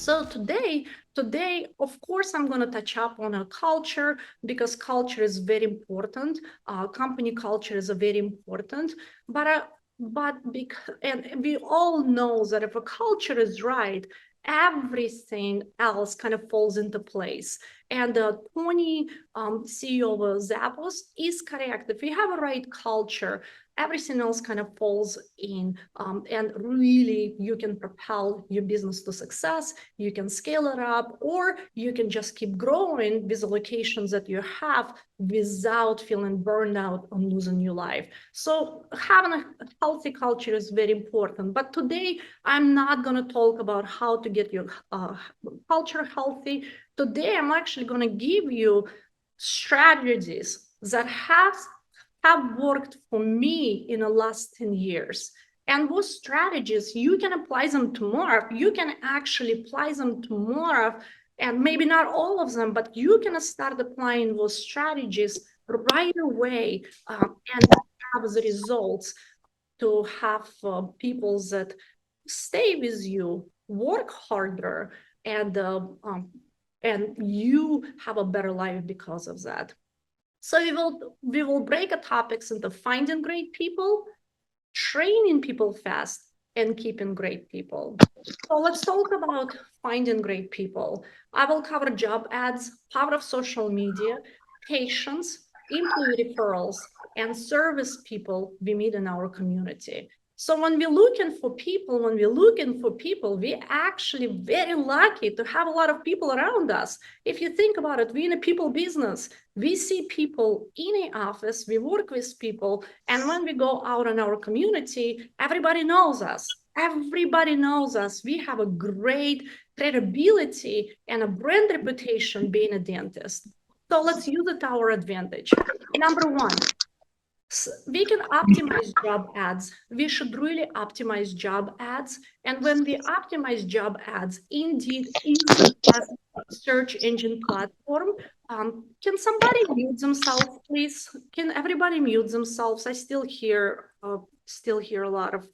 So today, of course, I'm going to touch up on a culture because culture is very important. Company culture is very important, and we all know that if a culture is right, everything else kind of falls into place. And Tony, CEO of Zappos, is correct. If we have a right culture, everything else kind of falls in, and really you can propel your business to success, you can scale it up, or you can just keep growing with the locations that you have without feeling burned out or losing your life. So having a healthy culture is very important. But today, I'm not going to talk about how to get your culture healthy. Today, I'm actually going to give you strategies that have worked for me in the last 10 years. And those strategies, you can apply them tomorrow. You can actually apply them tomorrow, and maybe not all of them, but you can start applying those strategies right away, and have the results to have people that stay with you, work harder, and you have a better life because of that. So we will break the topics into finding great people, training people fast, and keeping great people. So let's talk about finding great people. I will cover job ads, power of social media, patience, employee referrals, and service people we meet in our community. So when we're looking for people, we're actually very lucky to have a lot of people around us. If you think about it, we're in a people business. We see people in the office, we work with people, and when we go out in our community, everybody knows us. Everybody knows us. We have a great credibility and a brand reputation being a dentist. So let's use it to our advantage. Number one, we can optimize job ads. We should really optimize job ads. And when we optimize job ads, Indeed is the best search engine platform. Can somebody mute themselves, please? Can everybody mute themselves? I still hear a lot of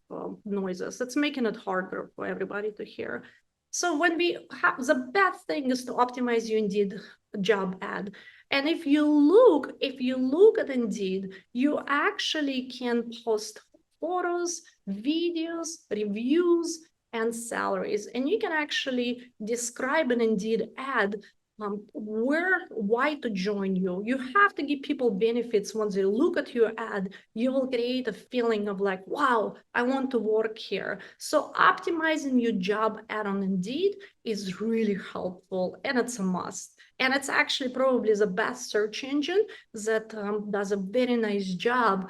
noises. It's making it harder for everybody to hear. So when we have, the best thing is to optimize your Indeed job ad. And if you look at Indeed, you actually can post photos, videos, reviews, and salaries. And you can actually describe an Indeed ad, why to join you. You have to give people benefits. Once they look at your ad, you will create a feeling of like, wow, I want to work here. So optimizing your job ad on Indeed is really helpful, and it's a must. And it's actually probably the best search engine that does a very nice job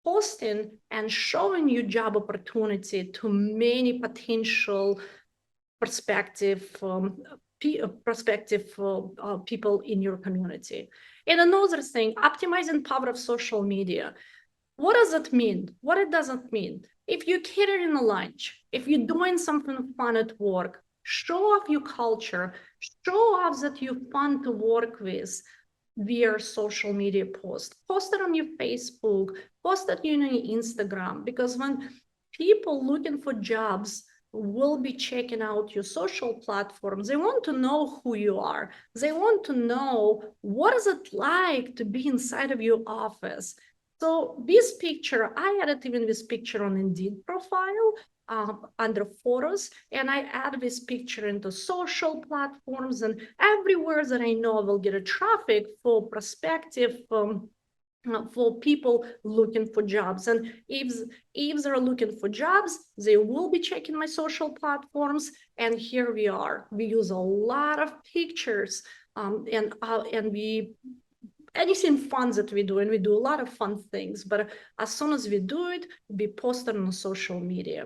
posting and showing you job opportunity to many potential prospective people in your community. And another thing, optimizing power of social media. What does it mean? What it doesn't mean? If you're catering a lunch, if you're doing something fun at work, show off your culture, show off that you're fun to work with via social media post. Post it on your Facebook, post it on your Instagram, because when people looking for jobs will be checking out your social platforms, they want to know who you are. They want to know what is it like to be inside of your office. So this picture, I added even this picture on Indeed profile under photos, and I add this picture into social platforms, and everywhere that I know I will get a traffic for prospective for people looking for jobs. And if they're looking for jobs, they will be checking my social platforms. And here we are. We use a lot of pictures, and we anything fun that we do, and we do a lot of fun things, but as soon as we do it, we post it on social media.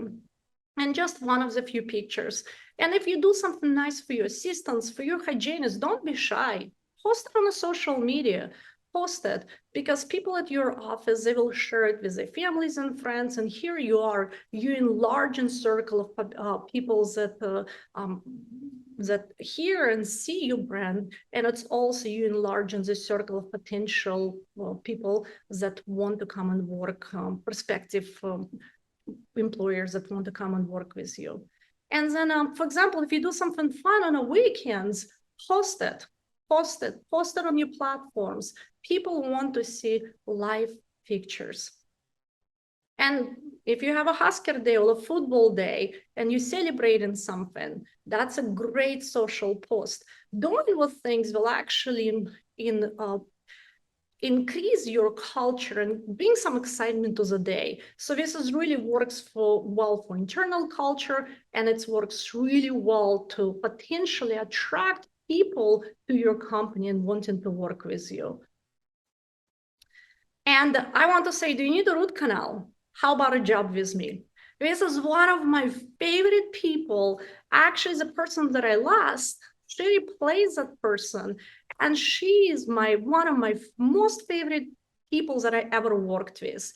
And just one of the few pictures. And if you do something nice for your assistants, for your hygienists, don't be shy. Post it on a social media. Post it, because people at your office, they will share it with their families and friends. And here you are, you enlarge a circle of people that hear and see your brand, and it's also you enlarge in the circle of potential people that want to come and work, prospective employers that want to come and work with you. And then, for example, if you do something fun on the weekends, post it, post it on your platforms. People want to see live pictures. And if you have a Husker Day or a football day and you're celebrating something, that's a great social post. Doing what things will actually increase your culture and bring some excitement to the day. So this is really works well for internal culture, and it works really well to potentially attract people to your company and wanting to work with you. And I want to say, do you need a root canal? How about a job with me? This is one of my favorite people. Actually, the person that I lost, she replaced that person. And she is one of my most favorite people that I ever worked with.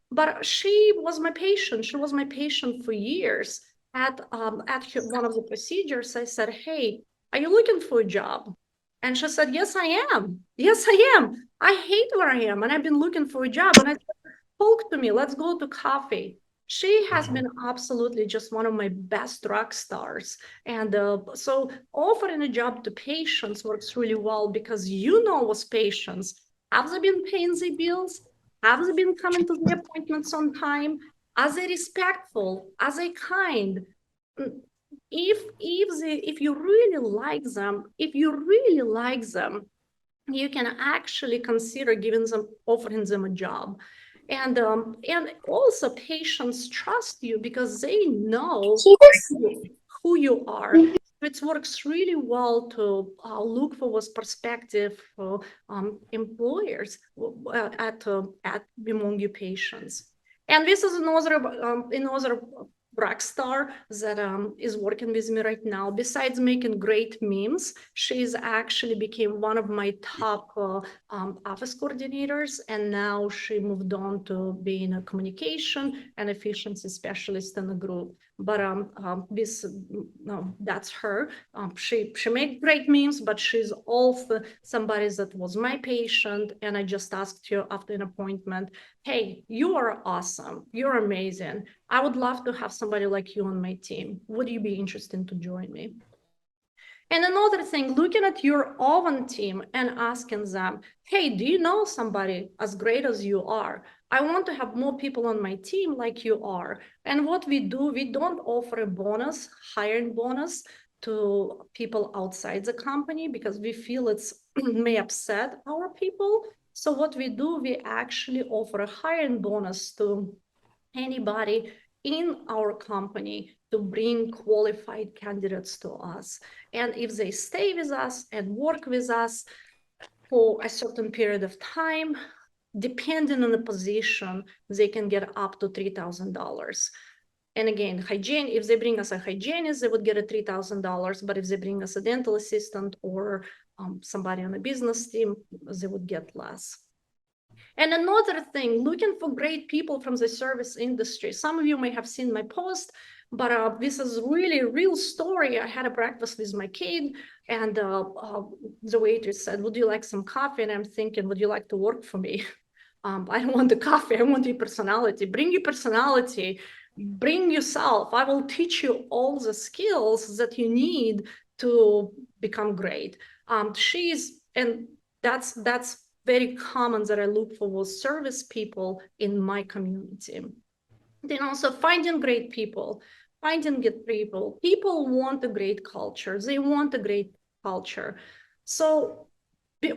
But she was my patient. She was my patient for years. At one of the procedures, I said, hey, are you looking for a job? And she said, yes, I am. Yes, I am. I hate where I am. And I've been looking for a job. And I said, talk to me. Let's go to coffee. She has been absolutely just one of my best rock stars. And so offering a job to patients works really well because you know as patients, have they been paying their bills? Have they been coming to the appointments on time? Are they respectful? Are they kind? If you really like them, you can actually consider offering them a job. And also patients trust you because they know who you are. It works really well to look for what's perspective for employers at among your patients. And this is another rock star that is working with me right now. Besides making great memes, she's actually became one of my top office coordinators, and now she moved on to being a communication and efficiency specialist in the group. But that's her. She made great memes, but she's also somebody that was my patient, and I just asked her after an appointment, hey, you are awesome, you're amazing. I would love to have somebody like you on my team. Would you be interested to join me? And another thing, looking at your own team and asking them, hey, do you know somebody as great as you are? I want to have more people on my team like you are. And what we do, we don't offer a bonus, hiring bonus to people outside the company because we feel it's may upset our people. So what we do, we actually offer a hiring bonus to anybody in our company to bring qualified candidates to us. And if they stay with us and work with us for a certain period of time, depending on the position, they can get up to $3,000. And again, hygiene, if they bring us a hygienist, they would get a $3,000. But if they bring us a dental assistant or somebody on a business team, they would get less. And another thing, looking for great people from the service industry. Some of you may have seen my post, but this is really a real story. I had a breakfast with my kid, and the waitress said, would you like some coffee? And I'm thinking, would you like to work for me? I don't want the coffee, I want your personality. Bring your personality, bring yourself. I will teach you all the skills that you need to become great. And that's very common that I look for was service people in my community. Then also finding great people, finding good people. People want a great culture. They want a great culture. So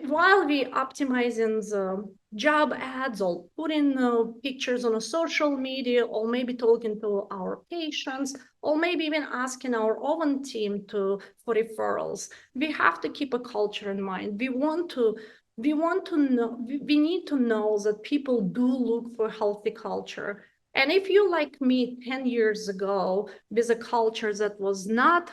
while we optimizing the job ads or putting pictures on a social media, or maybe talking to our patients, or maybe even asking our own team for referrals, we have to keep a culture in mind. We need to know that people do look for healthy culture. And if you like me 10 years ago with a culture that was not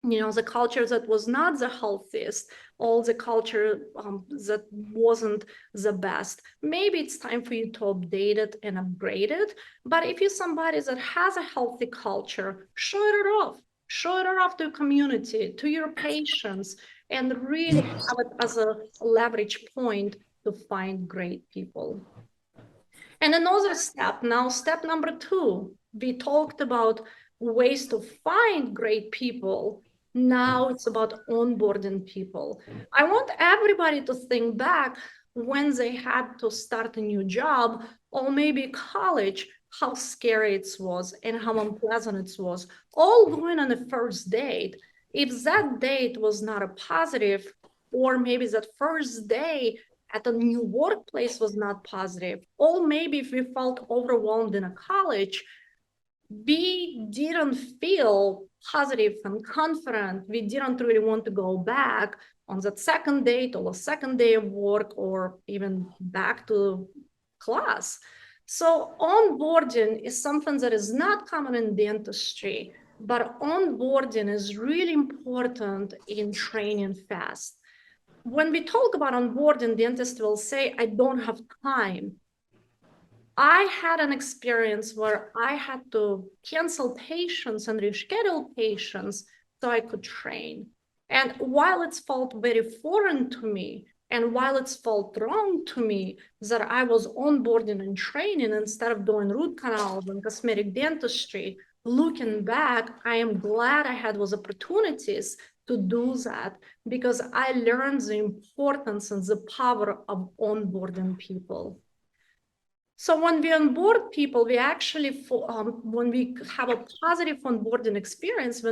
the culture that was not the healthiest, all the culture that wasn't the best, maybe it's time for you to update it and upgrade it. But if you're somebody that has a healthy culture, show it off to your community, to your patients, and really have it as a leverage point to find great people. And another step, now step number 2, we talked about ways to find great people. Now it's about onboarding people. I want everybody to think back when they had to start a new job or maybe college, how scary it was and how unpleasant it was. All going on the first date. If that date was not a positive, or maybe that first day at a new workplace was not positive, or maybe if we felt overwhelmed in a college, we didn't feel positive and confident. We didn't really want to go back on that second date or a second day of work or even back to class. So onboarding is something that is not common in dentistry, but onboarding is really important in training fast. When we talk about onboarding, dentists will say, I don't have time. I had an experience where I had to cancel patients and reschedule patients so I could train. And while it's felt very foreign to me, and while it's felt wrong to me that I was onboarding and training instead of doing root canals and cosmetic dentistry, looking back, I am glad I had those opportunities to do that because I learned the importance and the power of onboarding people. So when we onboard people, we actually, when we have a positive onboarding experience,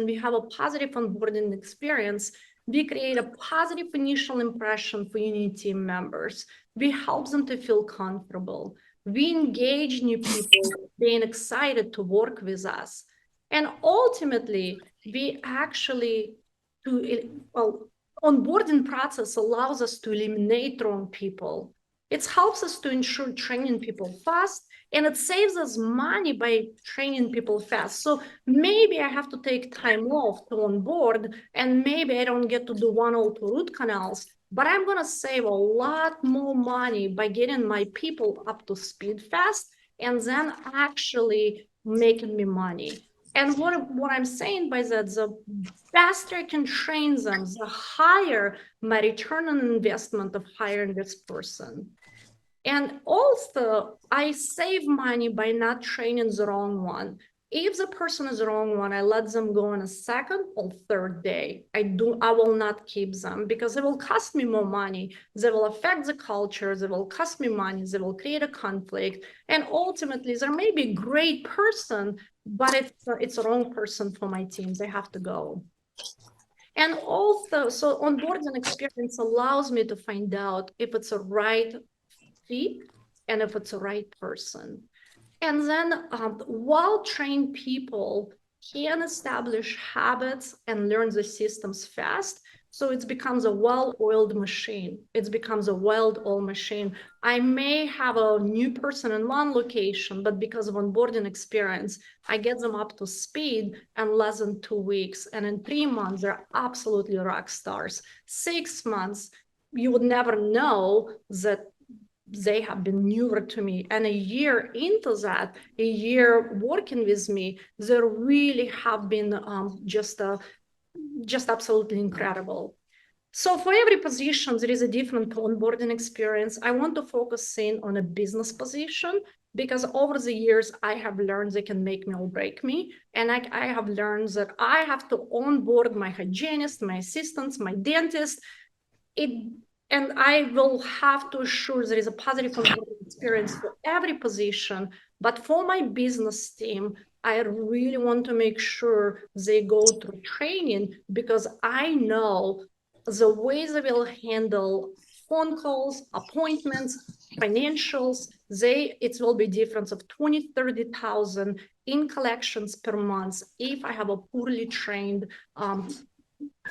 we create a positive initial impression for new team members. We help them to feel comfortable. We engage new people, being excited to work with us. And ultimately, we actually, onboarding process allows us to eliminate wrong people. It helps us to ensure training people fast, and it saves us money by training people fast. So maybe I have to take time off to onboard, and maybe I don't get to do 1 or 2 root canals, but I'm going to save a lot more money by getting my people up to speed fast and then actually making me money. And what I'm saying by that, the faster I can train them, the higher my return on investment of hiring this person. And also, I save money by not training the wrong one. If the person is the wrong one, I let them go on a second or third day. I will not keep them because it will cost me more money. They will affect the culture. They will cost me money. They will create a conflict. And ultimately, there may be a great person, but it's the wrong person for my team. They have to go. And also, so onboarding experience allows me to find out if it's a right fit and if it's the right person. And then well-trained people can establish habits and learn the systems fast. So it becomes a well-oiled machine. It becomes a well-oiled machine. I may have a new person in one location, but because of onboarding experience, I get them up to speed in less than 2 weeks. And in 3 months, they're absolutely rock stars. 6 months, you would never know that they have been newer to me. And a year into that, a year working with me, they really have been just absolutely incredible. So for every position, there is a different onboarding experience. I want to focus in on a business position because over the years, I have learned they can make me or break me. And I have learned that I have to onboard my hygienist, my assistants, my dentist, and I will have to assure there is a positive experience for every position. But for my business team, I really want to make sure they go through training because I know the ways they will handle phone calls, appointments, financials, it will be difference of 20, 30,000 in collections per month if I have a poorly trained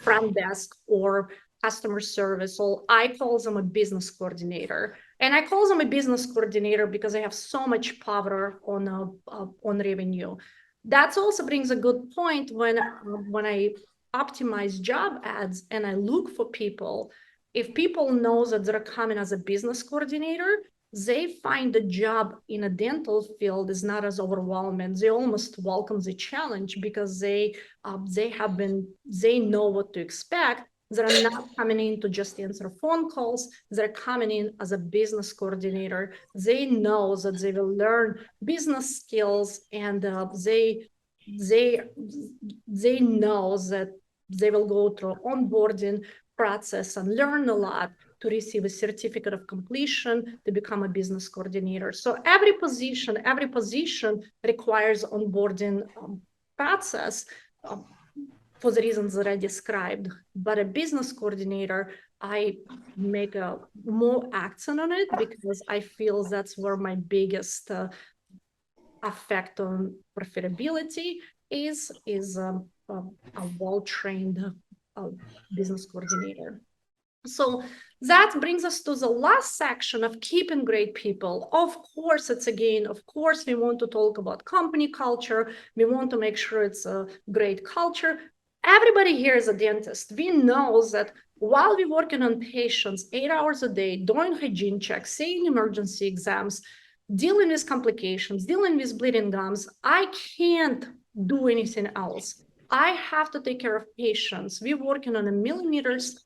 front desk or customer service. So I call them a business coordinator. And I call them a business coordinator because I have so much power on revenue. That also brings a good point when I optimize job ads and I look for people. If people know that they're coming as a business coordinator, they find the job in a dental field is not as overwhelming. They almost welcome the challenge because they know what to expect. They're not coming in to just answer phone calls. They're coming in as a business coordinator. They know that they will learn business skills and they they know that they will go through onboarding process and learn a lot to receive a certificate of completion to become a business coordinator. So every position requires onboarding process for the reasons that I described. But a business coordinator, I make a more accent on it because I feel that's where my biggest effect on profitability is a well-trained business coordinator. So that brings us to the last section of keeping great people. Of course, we want to talk about company culture. We want to make sure it's a great culture. Everybody here is a dentist. We know that while we're working on patients 8 hours a day, doing hygiene checks, seeing emergency exams, dealing with complications, dealing with bleeding gums, I can't do anything else. I have to take care of patients. We're working on a millimeters.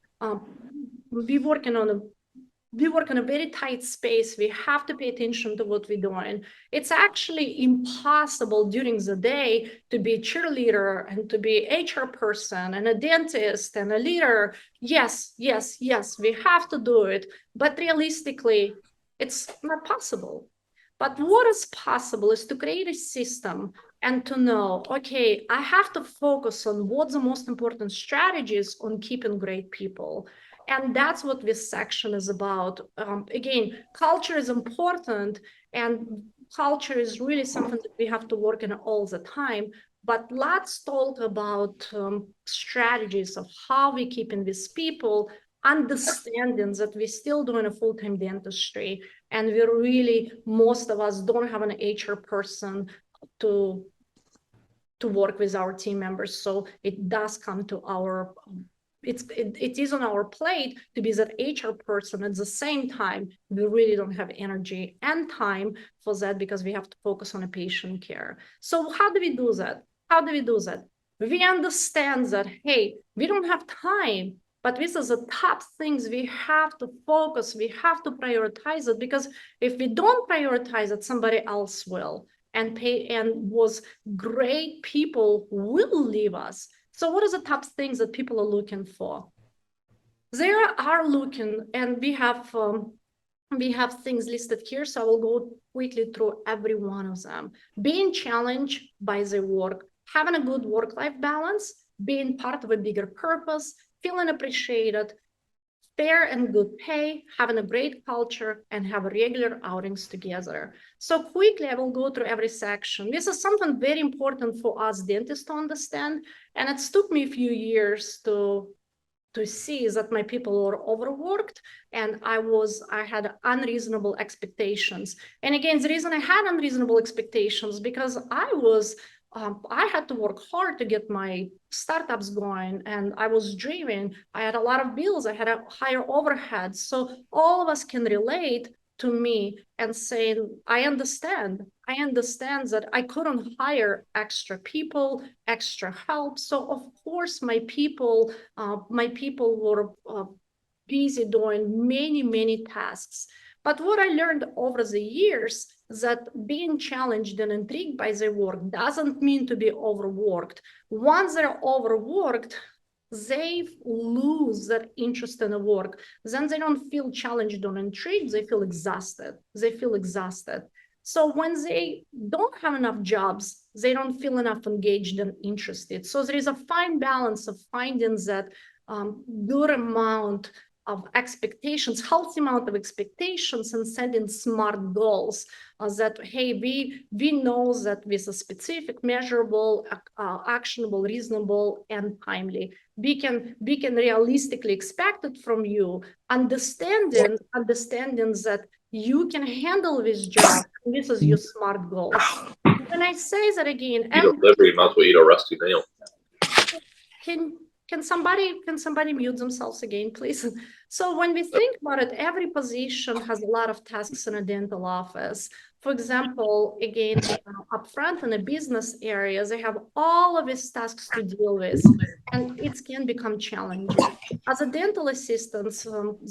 We work in a very tight space. We have to pay attention to what we're doing. It's actually impossible during the day to be a cheerleader and to be an HR person and a dentist and a leader. Yes, we have to do it. But realistically, it's not possible. But what is possible is to create a system and to know, okay, I have to focus on what the most important strategies on keeping great people. And that's what this section is about. Again, culture is important, and culture is really something that we have to work on all the time. But let's talk about strategies of how we keep in these people, understanding that we're still doing a full-time dentistry, and we really, most of us don't have an HR person to work with our team members. So it does come to our it is on our plate to be that HR person. At the same time, we really don't have energy and time for that because we have to focus on a patient care. So how do we do that? We understand that, hey, we don't have time, but this is the top things we have to focus. We have to prioritize it, because if we don't prioritize it, somebody else will. And was great people will leave us. So what are the top things that people are looking for? They are looking, and we have things listed here, so I will go quickly through every one of them. Being challenged by the work, having a good work-life balance, being part of a bigger purpose, feeling appreciated, fair and good pay, having a great culture, and have regular outings together. So quickly, I will go through every section. This is something very important for us dentists to understand, and it took me a few years to see that my people were overworked, and I had unreasonable expectations. And again, the reason I had unreasonable expectations because I had to work hard to get my startups going, and I was driven. I had a lot of bills. I had a higher overhead. So all of us can relate to me and saying, I understand that I couldn't hire extra people, extra help. So of course, my people were busy doing many tasks. But what I learned over the years, that being challenged and intrigued by their work doesn't mean to be overworked. Once they're overworked, they lose their interest in the work. Then they don't feel challenged or intrigued. They feel exhausted. So when they don't have enough jobs, they don't feel enough engaged and interested. So there is a fine balance of finding that good amount of expectations, healthy amount of expectations, and setting smart goals that, hey, we know that with a specific, measurable, actionable, reasonable, and timely, we can realistically expect it from you, understanding that you can handle this job. And this is your smart goals. When I say that again, eat a liver, you might as well eat a rusty nail. Can somebody mute themselves again, please? So when we think about it, every position has a lot of tasks in a dental office. For example, again, upfront in the business areas, they have all of these tasks to deal with, and it can become challenging. As a dental assistant,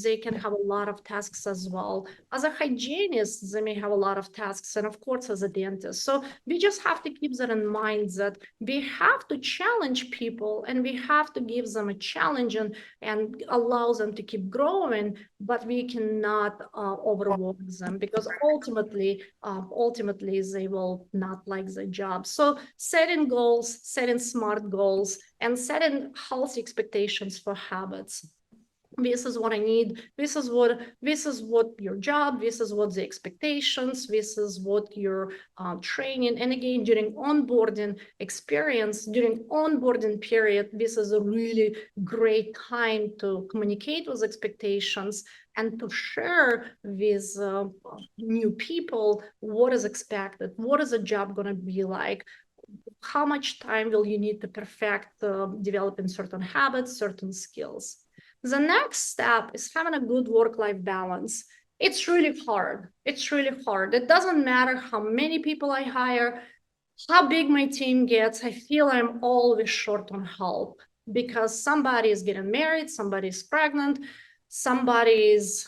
they can have a lot of tasks as well. As a hygienist, they may have a lot of tasks, and of course, as a dentist. So we just have to keep that in mind, that we have to challenge people, and we have to give them a challenge and allow them to keep growing, but we cannot overwork them, because ultimately they will not like the job. So setting goals, setting smart goals, and setting healthy expectations for habits. This is what I need. This is what your job, this is what the expectations, this is what your training. And again, during onboarding period, this is a really great time to communicate those expectations and to share with new people what is expected, what is a job going to be like, how much time will you need to perfect developing certain habits, certain skills. The next step is having a good work-life balance. It's really hard. It's really hard. It doesn't matter how many people I hire, how big my team gets. I feel I'm always short on help, because somebody is getting married, somebody is pregnant, somebody is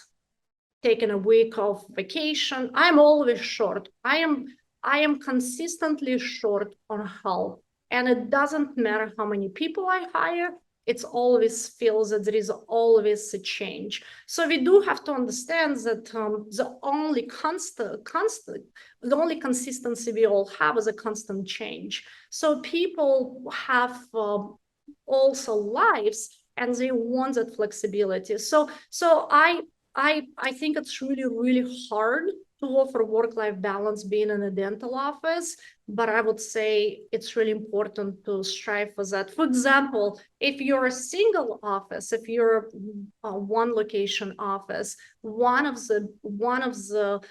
taking a week of vacation. I'm always short. I am consistently short on help. And it doesn't matter how many people I hire, it's always feels that there is always a change. So we do have to understand that the only consistency we all have is a constant change. So people have also lives, and they want that flexibility. So I think it's really, really hard to offer work-life balance being in a dental office, but I would say it's really important to strive for that. For example, if you're a single office, if you're a one location office, one of the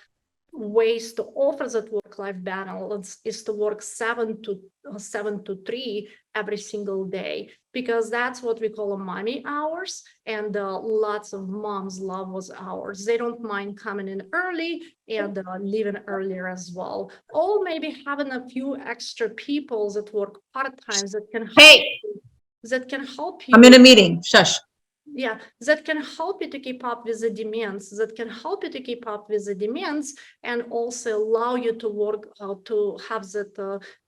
ways to offer that work-life balance is to work 7 to 3 every single day, because that's what we call mommy hours, and lots of moms love those hours. They don't mind coming in early and leaving earlier as well, or maybe having a few extra people that work part-time that can help you. I'm in a meeting. Shush. Yeah, that can help you to keep up with the demands, and also allow you to work, to have that,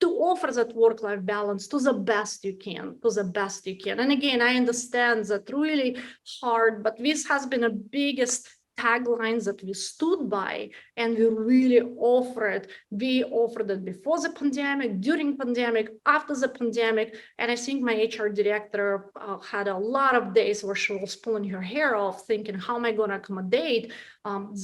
to offer that work-life balance to the best you can, And again, I understand that really hard, but this has been the biggest taglines that we stood by, and we really offer it. We offered it before the pandemic, during pandemic, after the pandemic, and I think my HR director had a lot of days where she was pulling her hair off, thinking, how am I going to accommodate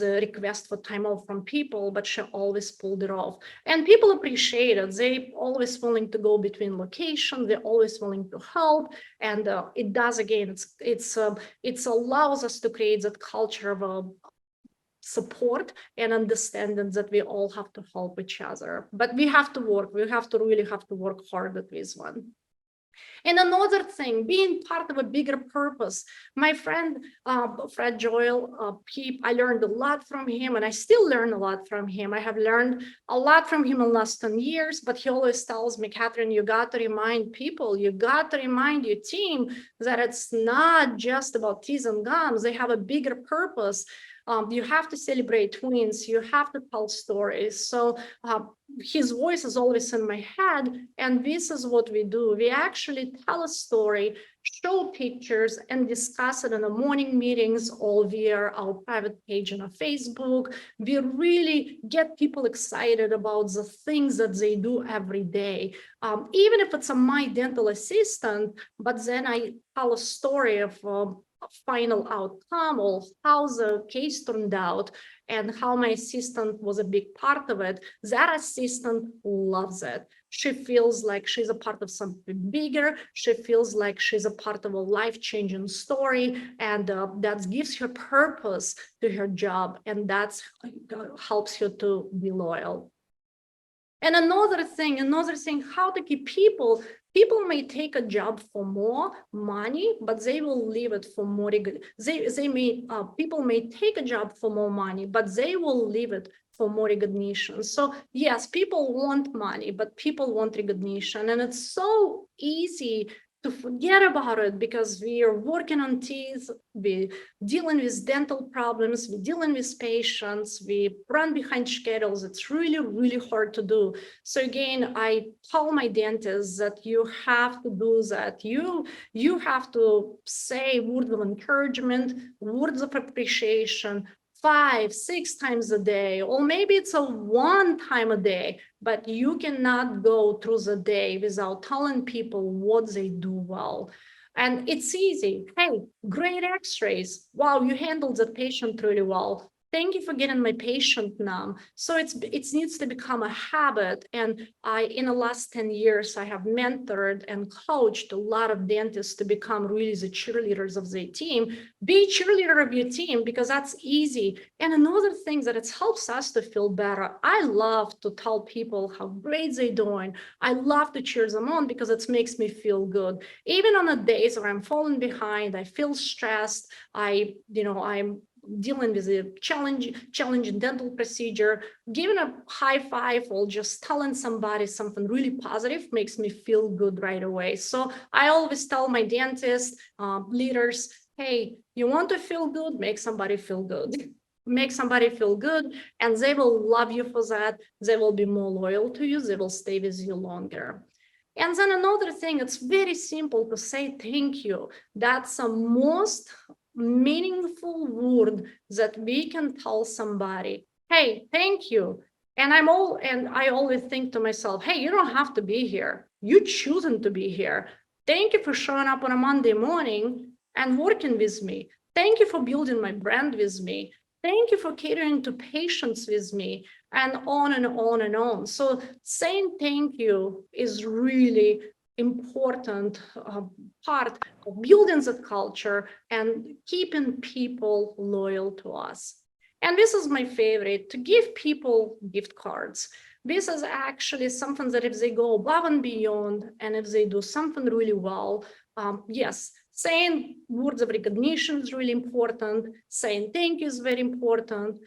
the request for time off from people? But she always pulled it off, and people appreciate it. They always willing to go between locations. They're always willing to help, and it does, again, it allows us to create that culture of support and understanding that we all have to help each other. But we have to really work hard at this one. And another thing, being part of a bigger purpose. My friend, Fred Joel, I learned a lot from him, and I still learn a lot from him. I have learned a lot from him in the last 10 years, but he always tells me, Kathryn, you got to remind people, you got to remind your team that it's not just about teeth and gums. They have a bigger purpose. You have to celebrate wins. You have to tell stories. So his voice is always in my head. And this is what we do. We actually tell a story, show pictures, and discuss it in the morning meetings or via our private page on Facebook. We really get people excited about the things that they do every day. Even if it's a my dental assistant, but then I tell a story of final outcome, or how the case turned out, and how my assistant was a big part of it. That assistant loves it. She feels like she's a part of something bigger. She feels like she's a part of a life-changing story, and that gives her purpose to her job, and that helps her to be loyal. And another thing, how to keep people may take a job for more money, but they will leave it for more. People may take a job for more money, but they will leave it for more recognition. So yes, people want money, but people want recognition. And it's so easy to forget about it because we are working on teeth, we dealing with dental problems, we dealing with patients, we run behind schedules. It's really, really hard to do. So again, I tell my dentists that you have to do that. You have to say words of encouragement, words of appreciation, 5, 6 times a day, or maybe it's a 1 time a day, but you cannot go through the day without telling people what they do well. And it's easy. Hey, great x-rays. Wow, you handled the patient really well. Thank you for getting my patient numb. So it needs to become a habit. And in the last 10 years, I have mentored and coached a lot of dentists to become really the cheerleaders of their team. Be a cheerleader of your team because that's easy. And another thing that it helps us to feel better. I love to tell people how great they're doing. I love to cheer them on because it makes me feel good. Even on the days where I'm falling behind, I feel stressed, I'm dealing with a challenging dental procedure, giving a high five or just telling somebody something really positive makes me feel good right away. So I always tell my dentist leaders, hey, you want to feel good, make somebody feel good. Make somebody feel good, and they will love you for that. They will be more loyal to you. They will stay with you longer. And then another thing, it's very simple to say thank you. That's the most meaningful word that we can tell somebody. Hey, thank you. And I always think to myself, hey, you don't have to be here. You choosing to be here. Thank you for showing up on a Monday morning and working with me. Thank you for building my brand with me. Thank you for catering to patients with me, and on and on and on. So saying thank you is really important part of building that culture and keeping people loyal to us. And this is my favorite, to give people gift cards. This is actually something that if they go above and beyond, and if they do something really well, yes, saying words of recognition is really important. Saying thank you is very important.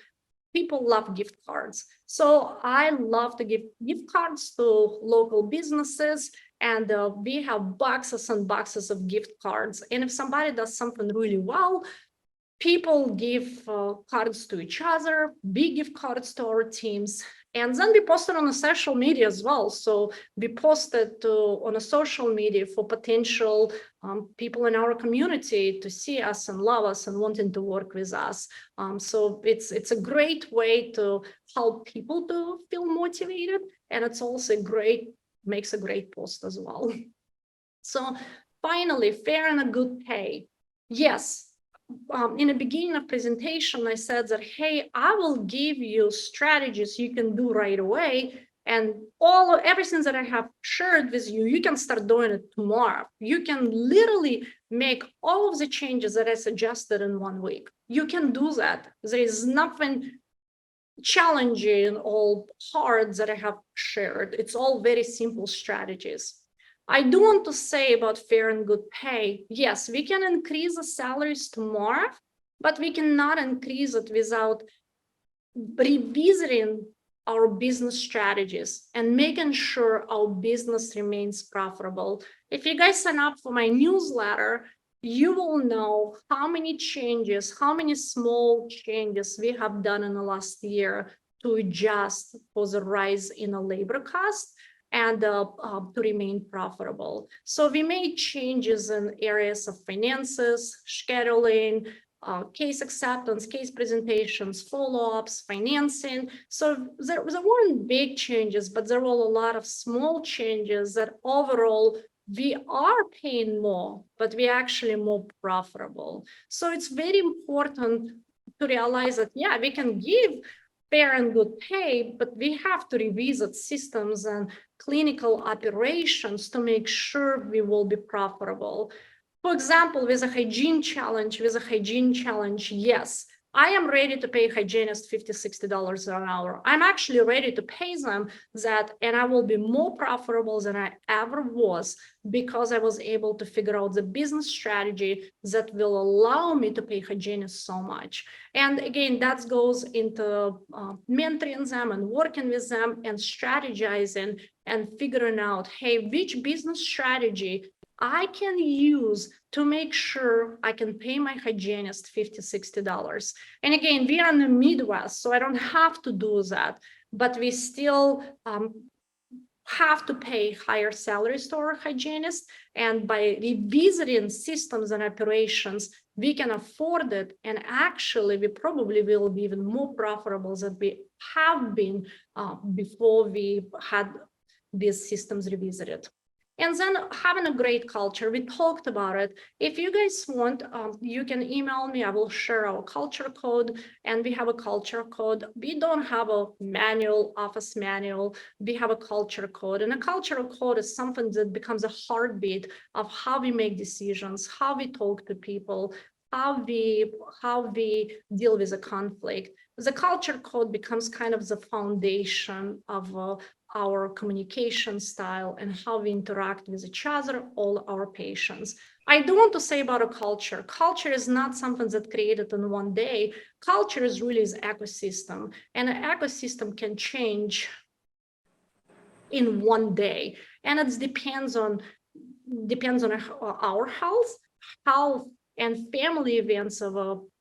People love gift cards. So I love to give gift cards to local businesses, and we have boxes and boxes of gift cards. And if somebody does something really well, people give cards to each other, big gift cards to our teams. And then we post it on the social media as well. So we post it on a social media for potential people in our community to see us and love us and wanting to work with us. So it's a great way to help people to feel motivated. And it's also makes a great post as well. So finally, fair and a good pay. Yes. In the beginning of presentation, I said that, hey, I will give you strategies you can do right away. And everything that I have shared with you, you can start doing it tomorrow. You can literally make all of the changes that I suggested in 1 week. You can do that. There is nothing challenging or hard that I have shared. It's all very simple strategies. I do want to say about fair and good pay. Yes, we can increase the salaries tomorrow, but we cannot increase it without revisiting our business strategies and making sure our business remains profitable. If you guys sign up for my newsletter, you will know how many changes, how many small changes we have done in the last year to adjust for the rise in the labor cost and to remain profitable. So we made changes in areas of finances, scheduling, case acceptance, case presentations, follow-ups, financing. So there weren't big changes, but there were a lot of small changes that overall we are paying more, but we're actually more profitable. So it's very important to realize that, yeah, we can give fair and good pay, but we have to revisit systems and clinical operations to make sure we will be profitable. For example, with a hygiene challenge, yes, I am ready to pay hygienists $50, $60 an hour. I'm actually ready to pay them that, and I will be more profitable than I ever was because I was able to figure out the business strategy that will allow me to pay hygienists so much. And again, that goes into mentoring them and working with them and strategizing and figuring out, hey, which business strategy I can use to make sure I can pay my hygienist $50, $60. And again, we are in the Midwest, so I don't have to do that, but we still have to pay higher salaries to our hygienists. And by revisiting systems and operations, we can afford it. And actually, we probably will be even more profitable than we have been before we had these systems revisited. And then having a great culture, we talked about it. If you guys want, you can email me. I will share our culture code, and we have a culture code. We don't have a manual, office manual. We have a culture code, and a cultural code is something that becomes a heartbeat of how we make decisions, how we talk to people, how we deal with a conflict. The culture code becomes kind of the foundation of our communication style and how we interact with each other, all our patients. I do want to say about a culture. Culture is not something that created in one day. Culture is really an ecosystem, and an ecosystem can change in one day. And it depends on our health, and family events of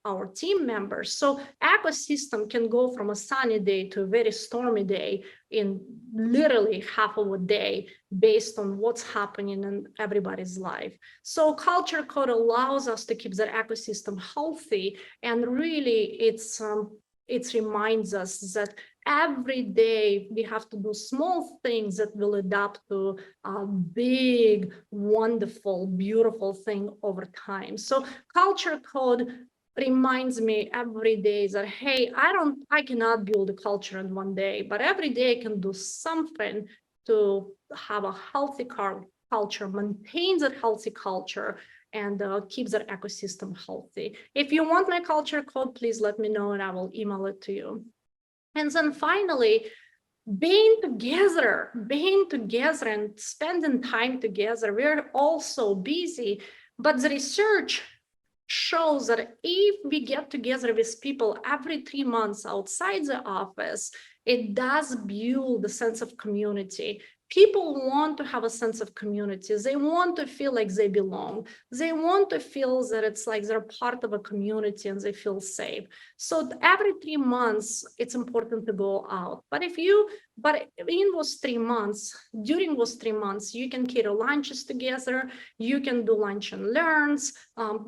our team members. So ecosystem can go from a sunny day to a very stormy day in literally half of a day based on what's happening in everybody's life. So culture code allows us to keep the ecosystem healthy, and really it reminds us that every day we have to do small things that will adapt to a big, wonderful, beautiful thing over time. So culture code reminds me every day that, hey, I cannot build a culture in one day, but every day I can do something to have a healthy culture, maintain that healthy culture, and keep that ecosystem healthy. If you want my culture code, please let me know and I will email it to you. And then finally, being together and spending time together. We're all so busy, but the research shows that if we get together with people every 3 months outside the office, it does build a sense of community. People want to have a sense of community. They want to feel like they belong. They want to feel that it's like they're part of a community and they feel safe. So every 3 months, it's important to go out. But in those 3 months, during those 3 months, you can cater lunches together. You can do lunch and learns.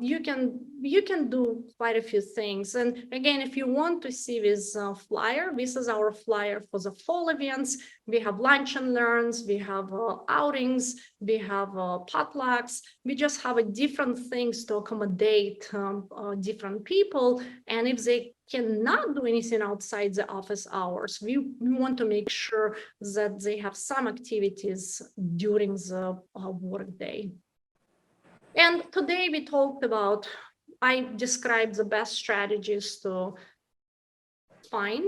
You can do quite a few things. And again, if you want to see this flyer, this is our flyer for the fall events. We have lunch and learns, we have outings, we have potlucks. We just have different things to accommodate different people. And if they cannot do anything outside the office hours, we want to make sure that they have some activities during the work day. And today we talked about, I described the best strategies to find,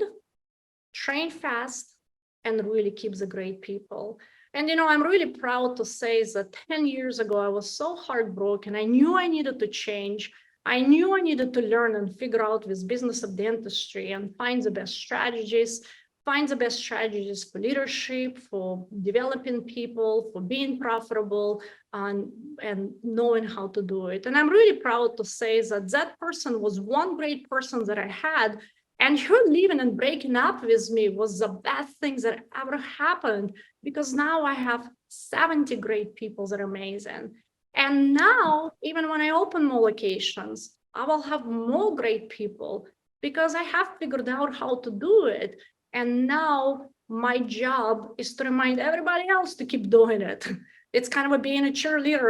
train fast, and really keep the great people. And I'm really proud to say that 10 years ago, I was so heartbroken. I knew I needed to change. I knew I needed to learn and figure out this business of dentistry and find the best strategies for leadership, for developing people, for being profitable, and knowing how to do it. And I'm really proud to say that person was one great person that I had. And her leaving and breaking up with me was the best thing that ever happened, because now I have 70 great people that are amazing. And now, even when I open more locations, I will have more great people because I have figured out how to do it. And now my job is to remind everybody else to keep doing it. It's kind of being a cheerleader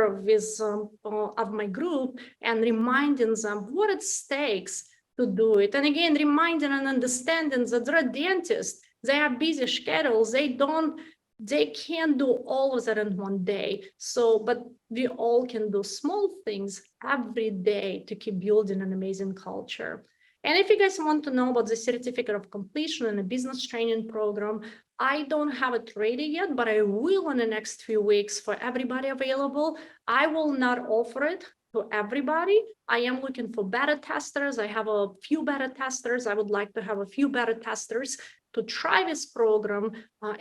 of my group and reminding them what it takes to do it. And again, reminding and understanding that they're dentists, they have busy schedules, they can't do all of that in one day. So, but we all can do small things every day to keep building an amazing culture. And if you guys want to know about the certificate of completion and the business training program, I don't have it ready yet, but I will in the next few weeks for everybody available. I will not offer it to everybody. I am looking for beta testers. I have a few beta testers. I would like to have a few beta testers to try this program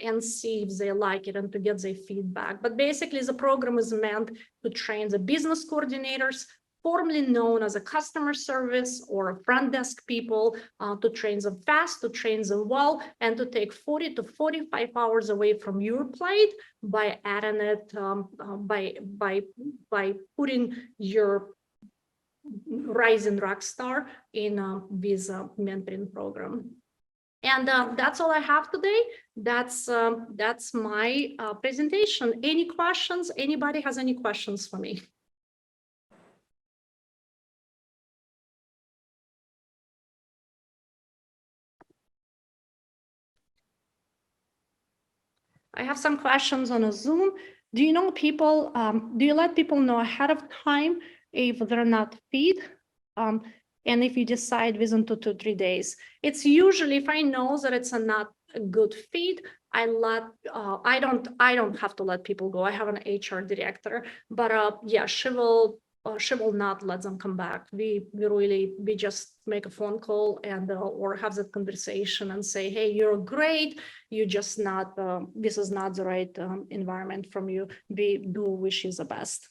and see if they like it and to get their feedback. But basically, the program is meant to train the business coordinators, formerly known as a customer service or front desk people, to train them fast, to train them well, and to take 40 to 45 hours away from your plate by adding it, by putting your rising rock star in this mentoring program. And that's all I have today. That's my presentation. Any questions? Anybody has any questions for me? I have some questions on a Zoom. Do you know people, do you let people know ahead of time if they're not fit? And if you decide within 2 to 3 days, it's usually, if I know that it's not a good fit, I don't have to let people go. I have an HR director, but yeah, she will not let them come back. We just make a phone call and or have that conversation and say, hey, you're great. You just not, this is not the right environment from you. We do wish you the best.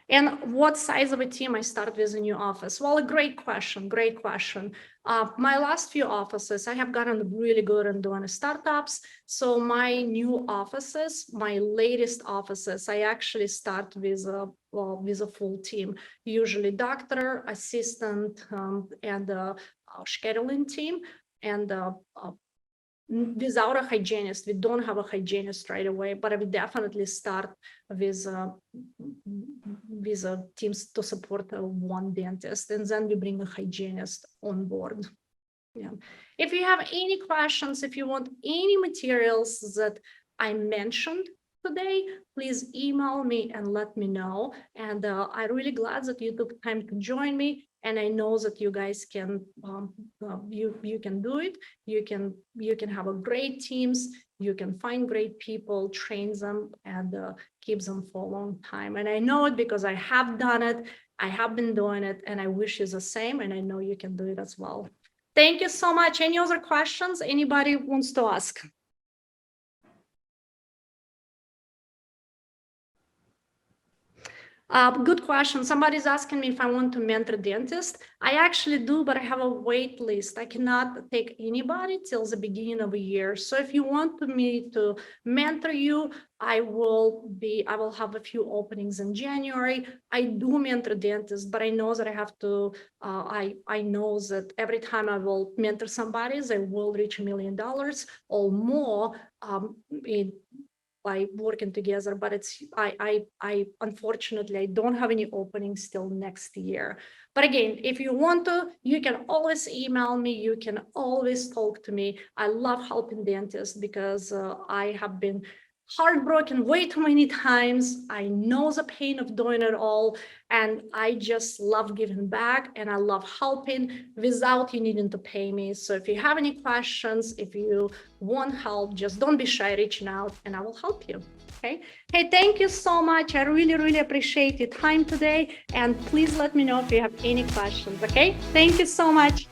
And what size of a team I start with a new office? Well, a great question, great question. My last few offices, I have gotten really good at doing startups. So my new offices, my latest offices, I actually start with a full team, usually doctor, assistant, and a scheduling team. And without a hygienist, we don't have a hygienist right away, but I would definitely start with teams to support one dentist, and then we bring a hygienist on board. Yeah. If you have any questions, if you want any materials that I mentioned today, please email me and let me know. And I'm really glad that you took time to join me. And I know that you guys can, you can do it. You can have a great teams. You can find great people, train them, and keep them for a long time. And I know it because I have done it. I have been doing it, and I wish you the same. And I know you can do it as well. Thank you so much. Any other questions? Anybody wants to ask? Good question. Somebody's asking me if I want to mentor dentists. I actually do, but I have a wait list. I cannot take anybody till the beginning of a year. So if you want me to mentor you, I will have a few openings in January. I do mentor dentists, but I know that I have to, I know that every time I will mentor somebody, I will reach $1 million or more by working together, but it's I unfortunately I don't have any openings till next year. But again, if you want to, you can always email me. You can always talk to me. I love helping dentists because I have been heartbroken way too many times. I know the pain of doing it all, and I just love giving back, and I love helping without you needing to pay me. So if you have any questions, if you want help, just don't be shy reaching out, and I will help you. Okay. Hey, thank you so much. I really, really appreciate your time today, and please let me know if you have any questions. Okay. Thank you so much.